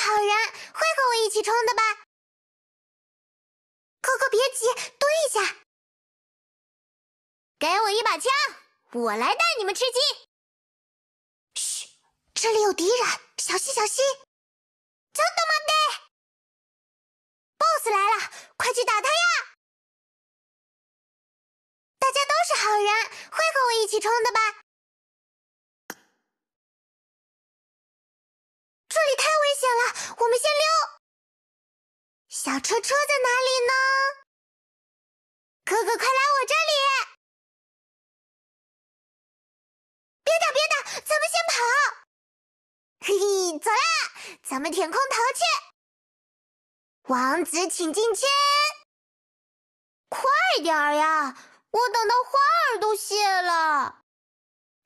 好人，会和我一起冲的吧？哥哥别急，蹲一下。给我一把枪，我来带你们吃鸡。嘘，这里有敌人，小心小心！ちょっと待って！BOSS 来了，快去打他呀！大家都是好人，会和我一起冲的吧？这里太危险了，我们先溜。小车车在哪里呢？哥哥，快来我这里！别打别打，咱们先跑！嘿嘿，走啦，咱们填空逃去。王子请进圈，快点儿呀！我等到花儿都谢了。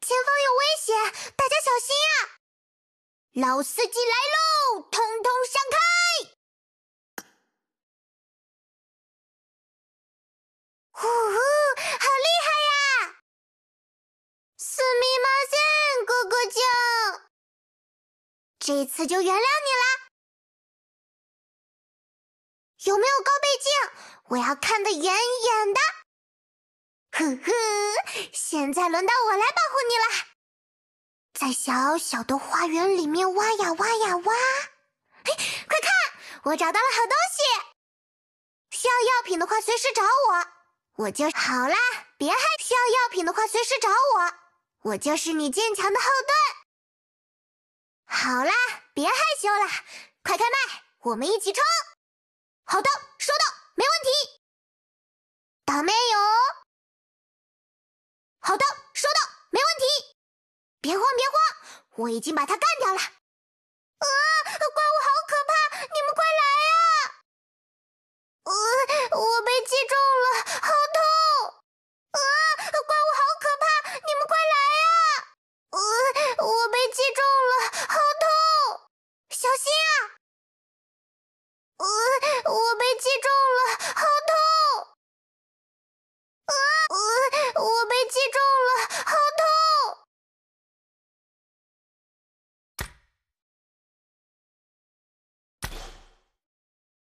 前方有危险，大家小心啊！老司机来喽，通通闪开！呼呼，好厉害呀！すみません，哥哥酱，这次就原谅你啦。有没有高倍镜？我要看得远远的。呵呵，现在轮到我来保护你了。在小小的花园里面挖呀挖呀挖。嘿，快看，我找到了好东西。需要药品的话，随时找我。我就好啦，别害怕。需要药品的话，随时找我。我就是你坚强的后盾。好啦，别害羞了，快开麦，我们一起冲！好的，收到，没问题。打没有？好的，收到，没问题。别慌别慌，我已经把他干掉了。怪物好